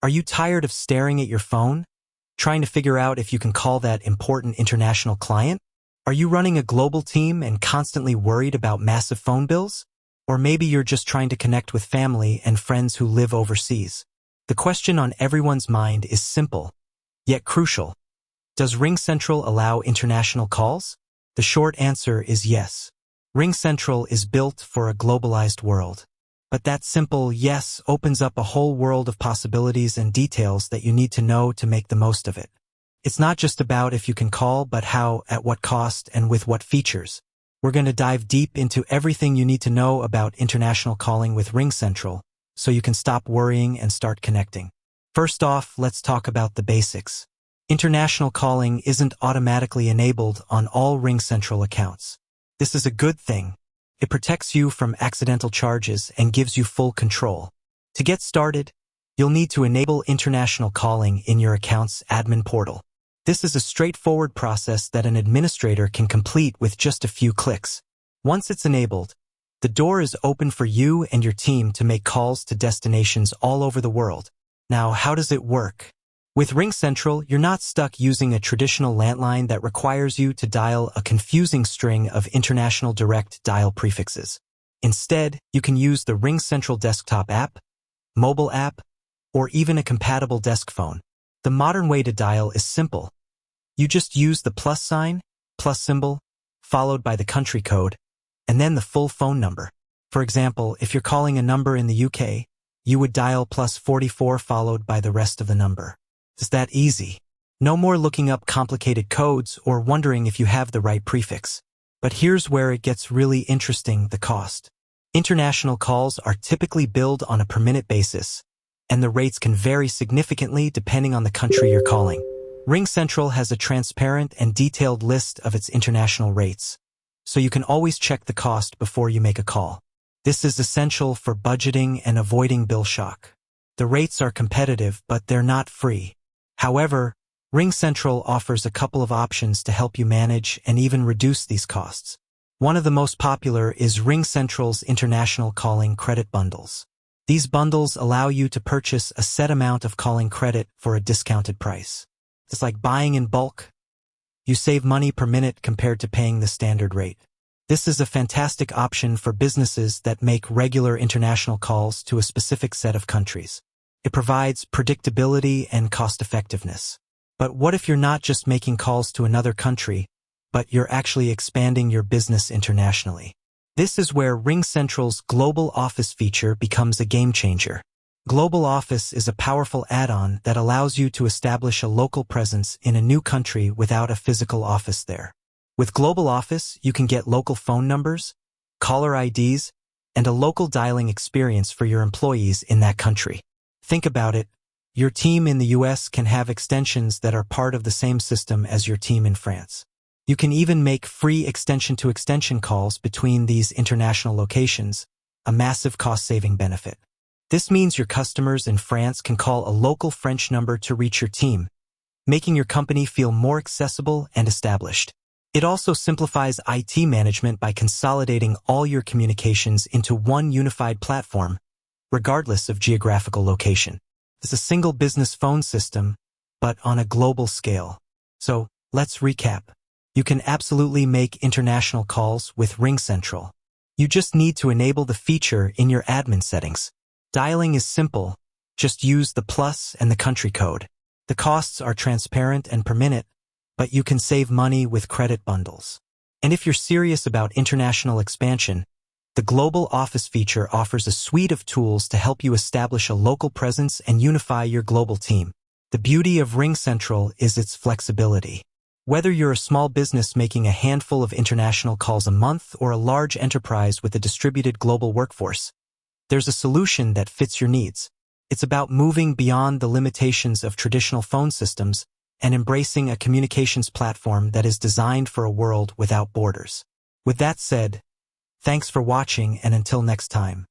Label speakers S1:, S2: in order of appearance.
S1: Are you tired of staring at your phone, trying to figure out if you can call that important international client? Are you running a global team and constantly worried about massive phone bills? Or maybe you're just trying to connect with family and friends who live overseas. The question on everyone's mind is simple, yet crucial. Does RingCentral allow international calls? The short answer is yes. RingCentral is built for a globalized world. But that simple yes opens up a whole world of possibilities and details that you need to know to make the most of it. It's not just about if you can call, but how, at what cost, and with what features. We're going to dive deep into everything you need to know about international calling with RingCentral, so you can stop worrying and start connecting. First off, let's talk about the basics. International calling isn't automatically enabled on all RingCentral accounts. This is a good thing. It protects you from accidental charges and gives you full control. To get started, you'll need to enable international calling in your account's admin portal. This is a straightforward process that an administrator can complete with just a few clicks. Once it's enabled, the door is open for you and your team to make calls to destinations all over the world. Now, how does it work? With RingCentral, you're not stuck using a traditional landline that requires you to dial a confusing string of international direct dial prefixes. Instead, you can use the RingCentral desktop app, mobile app, or even a compatible desk phone. The modern way to dial is simple. You just use the plus sign, plus symbol, followed by the country code, and then the full phone number. For example, if you're calling a number in the UK, you would dial +44 followed by the rest of the number. It's that easy. No more looking up complicated codes or wondering if you have the right prefix. But here's where it gets really interesting, the cost. International calls are typically billed on a per-minute basis, and the rates can vary significantly depending on the country you're calling. RingCentral has a transparent and detailed list of its international rates, so you can always check the cost before you make a call. This is essential for budgeting and avoiding bill shock. The rates are competitive, but they're not free. However, RingCentral offers a couple of options to help you manage and even reduce these costs. One of the most popular is RingCentral's international calling credit bundles. These bundles allow you to purchase a set amount of calling credit for a discounted price. It's like buying in bulk. You save money per minute compared to paying the standard rate. This is a fantastic option for businesses that make regular international calls to a specific set of countries. It provides predictability and cost-effectiveness. But what if you're not just making calls to another country, but you're actually expanding your business internationally? This is where RingCentral's Global Office feature becomes a game-changer. Global Office is a powerful add-on that allows you to establish a local presence in a new country without a physical office there. With Global Office, you can get local phone numbers, caller IDs, and a local dialing experience for your employees in that country. Think about it. Your team in the US can have extensions that are part of the same system as your team in France. You can even make free extension-to-extension calls between these international locations, a massive cost-saving benefit. This means your customers in France can call a local French number to reach your team, making your company feel more accessible and established. It also simplifies IT management by consolidating all your communications into one unified platform, regardless of geographical location. It's a single business phone system, but on a global scale. So, let's recap. You can absolutely make international calls with RingCentral. You just need to enable the feature in your admin settings. Dialing is simple. Just use the plus and the country code. The costs are transparent and per minute, but you can save money with credit bundles. And if you're serious about international expansion, the Global Office feature offers a suite of tools to help you establish a local presence and unify your global team. The beauty of RingCentral is its flexibility. Whether you're a small business making a handful of international calls a month or a large enterprise with a distributed global workforce, there's a solution that fits your needs. It's about moving beyond the limitations of traditional phone systems and embracing a communications platform that is designed for a world without borders. With that said, thanks for watching, and until next time.